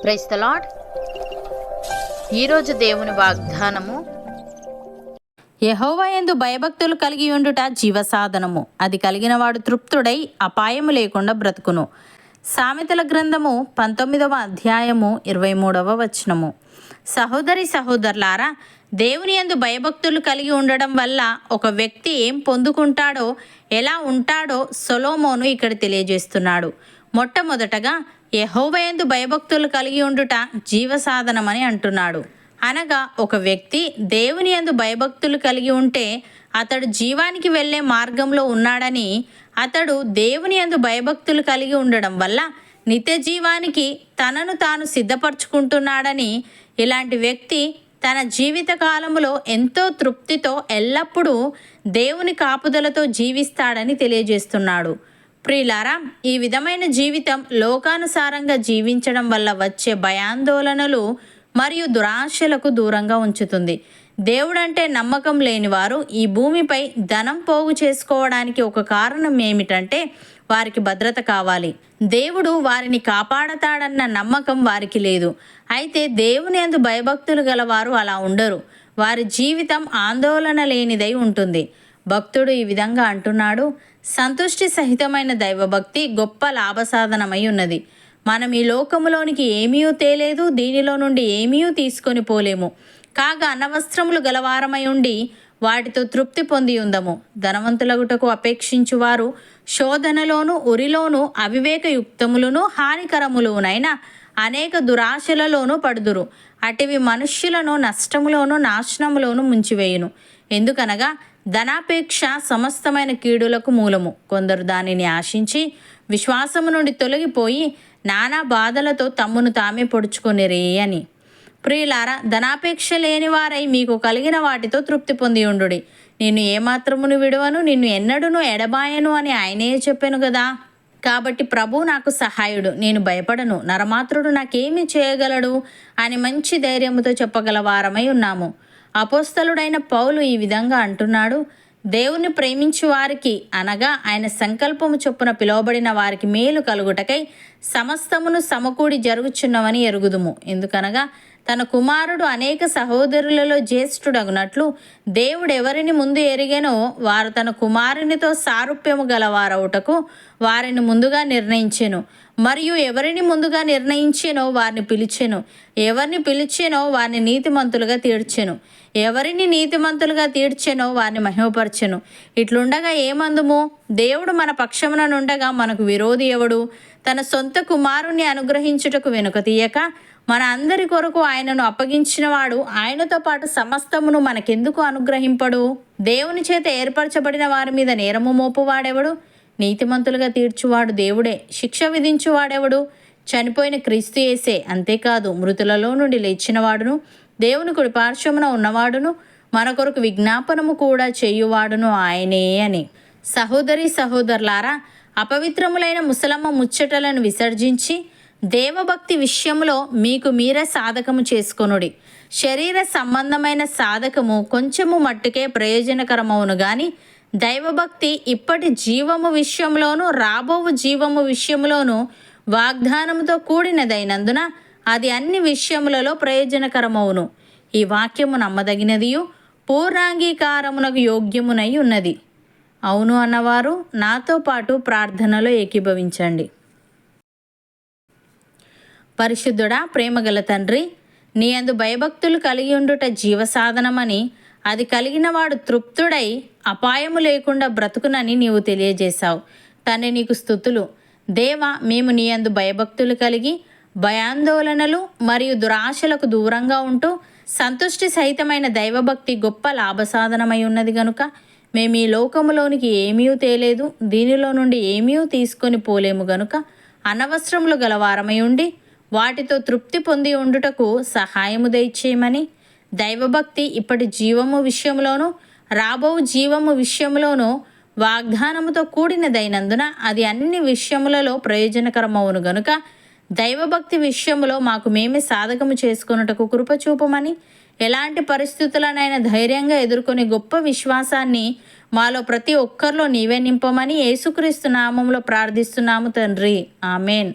Praise the lord. ఈరోజు దేవుని వాగ్దానము, యెహోవా యందు భయభక్తులు కలిగి ఉండుట జీవసాధనము, అది కలిగిన వాడు తృప్తుడై అపాయము లేకుండా బ్రతుకును. సామెతల గ్రంథము 19వ అధ్యాయము 23వ వచనము. సహోదరి సహోదరులారా, దేవుని యందు భయభక్తులు కలిగి ఉండడం వల్ల ఒక వ్యక్తి ఏం పొందుకుంటాడో, ఎలా ఉంటాడో సొలొమోను ఇక్కడ తెలియజేస్తున్నాడు. మొట్టమొదటగా యెహోవా యందు భయభక్తులు కలిగి ఉండుట జీవసాధనమని అంటున్నాడు. అనగా ఒక వ్యక్తి దేవుని యందు భయభక్తులు కలిగి ఉంటే అతడు జీవానికి వెళ్ళే మార్గంలో ఉన్నాడని, అతడు దేవుని యందు భయభక్తులు కలిగి ఉండడం వల్ల నిత్య జీవానికి తనను తాను సిద్ధపరచుకుంటున్నాడని, ఇలాంటి వ్యక్తి తన జీవిత కాలంలో ఎంతో తృప్తితో ఎల్లప్పుడూ దేవుని కాపుదలతో జీవిస్తాడని తెలియజేస్తున్నాడు. ప్రియులారా, ఈ విధమైన జీవితం లోకానుసారంగా జీవించడం వల్ల వచ్చే భయాందోళనలు మరియు దురాశలకు దూరంగా ఉంచుతుంది. దేవుడంటే నమ్మకం లేనివారు ఈ భూమిపై ధనం పోగు చేసుకోవడానికి ఒక కారణం ఏమిటంటే వారికి భద్రత కావాలి. దేవుడు వారిని కాపాడతాడన్న నమ్మకం వారికి లేదు. అయితే దేవుని యందు భయభక్తులు గలవారు అలా ఉండరు. వారి జీవితం ఆందోళన లేనిదై ఉంటుంది. భక్తుడు ఈ విధంగా అంటున్నాడు, సంతుష్టి సహితమైన దైవభక్తి గొప్ప లాభసాధనమై ఉన్నది. మనం ఈ లోకములోనికి ఏమీ తేలేదు, దీనిలో నుండి ఏమీ తీసుకొని పోలేము. కాగా అన్నవస్త్రములు గలవారమై ఉండి వాటితో తృప్తి పొంది ఉందము. ధనవంతులగుటకు అపేక్షించువారు శోధనలోను ఉరిలోను అవివేకయుక్తములను హానికరములునైన అనేక దురాశలలోనూ పడుదురు. అటివి మనుష్యులను నష్టములోను నాశనములోను ముంచివేయును. ఎందుకనగా ధనాపేక్ష సమస్తమైన కీడులకు మూలము. కొందరు దానిని ఆశించి విశ్వాసము నుండి తొలగిపోయి నానా బాధలతో తమ్మును తామే పొడుచుకొనిరే అని. ప్రియులారా, ధనాపేక్ష లేని వారై మీకు కలిగిన వాటితో తృప్తి పొంది ఉండుడి. నిన్ను ఏమాత్రమును విడువను, నిన్ను ఎన్నడూను ఎడబాయను అని ఆయనే చెప్పాను కదా. కాబట్టి ప్రభు నాకు సహాయుడు, నేను భయపడను, నరమాత్రుడు నాకేమి చేయగలడు అని మంచి ధైర్యముతో చెప్పగల వారమై ఉన్నాము. అపోస్తలుడైన పౌలు ఈ విధంగా అంటున్నాడు, దేవుని ప్రేమించు వారికి అనగా ఆయన సంకల్పము చొప్పున పిలువబడిన వారికి మేలు కలుగుటకై సమస్తమును సమకూడి జరుగుచున్నవని ఎరుగుదుము. ఎందుకనగా తన కుమారుడు అనేక సహోదరులలో జ్యేష్ఠుడగునట్లు దేవుడు ఎవరిని ముందు ఎరిగెనో వారు తన కుమారునితో సారూప్యము గలవారవుటకు వారిని ముందుగా నిర్ణయించెను. మరియు ఎవరిని ముందుగా నిర్ణయించెనో వారిని పిలిచెను, ఎవరిని పిలిచెనో వారిని నీతిమంతులుగా తీర్చెను, ఎవరిని నీతిమంతులుగా తీర్చెనో వారిని మహిమపరచెను. ఇట్లుండగా ఏమందుము? దేవుడు మన పక్షమున నుండగా మనకు విరోధి ఎవడు? తన సొంత కుమారుణ్ణి అనుగ్రహించుటకు వెనుక తీయక మన అందరి కొరకు ఆయనను అప్పగించినవాడు ఆయనతో పాటు సమస్తమును మనకెందుకు అనుగ్రహింపడు? దేవుని చేత ఏర్పరచబడిన వారి మీద నేరము మోపువాడెవడు? నీతిమంతులుగా తీర్చువాడు దేవుడే. శిక్ష విధించువాడెవడు? చనిపోయిన క్రీస్తు యేసే. అంతేకాదు, మృతులలో నుండి లేచినవాడును, దేవుని కుడి పార్శ్వమున ఉన్నవాడును, మన కొరకు విజ్ఞాపనము కూడా చేయువాడును ఆయనే అని. సహోదరి సహోదరులారా, అపవిత్రములైన ముసలమ్మ ముచ్చటలను విసర్జించి దేవభక్తి విషయంలో మీకు మీరే సాధకము చేసుకొనుడి. శరీర సంబంధమైన సాధకము కొంచెము మట్టుకే ప్రయోజనకరమవును గాని దైవభక్తి ఇప్పటి జీవము విషయంలోనూ రాబోవు జీవము విషయంలోనూ వాగ్దానముతో కూడినదైనందున అది అన్ని విషయములలో ప్రయోజనకరమవును. ఈ వాక్యము నమ్మదగినదియు పూర్ణాంగీకారమునకు యోగ్యమునై ఉన్నది. అవును అన్నవారు నాతో పాటు ప్రార్థనలో ఏకీభవించండి. పరిశుద్ధుడా, ప్రేమగల తండ్రి, నీ యందు భయభక్తులు కలిగి ఉండుట జీవసాధనమని, అది కలిగిన వాడు తృప్తుడై అపాయము లేకుండా బ్రతుకునని నీవు తెలియజేశావు. తండ్రి, నీకు స్తుతులు. దేవా, మేము నీ యందు భయభక్తులు కలిగి భయాందోళనలు మరియు దురాశలకు దూరంగా ఉంటూ సంతుష్టి సహితమైన దైవభక్తి గొప్ప లాభసాధనమై ఉన్నది గనుక మేము ఈ లోకములోనికి ఏమీ తేలేదు, దీనిలో నుండి ఏమీ తీసుకొని పోలేము గనుక అనవసరములు గలవారమై ఉండి వాటితో తృప్తి పొంది ఉండుటకు సహాయము దయచేయమని, దైవభక్తి ఇప్పటి జీవము విషయంలోనూ రాబో జీవము విషయంలోనూ వాగ్దానముతో కూడినదైనందున అది అన్ని విషయములలో ప్రయోజనకరమవును గనుక దైవభక్తి విషయంలో మాకు మేమే సాధకము చేసుకొనుటకు కృప చూపమని, ఎలాంటి పరిస్థితులనైనా ధైర్యంగా ఎదుర్కొని గొప్ప విశ్వాసాన్ని మాలో ప్రతి ఒక్కరిలో నీవే నింపమని యేసుక్రీస్తు నామములో ప్రార్థిస్తున్నాము తండ్రి. ఆమెన్.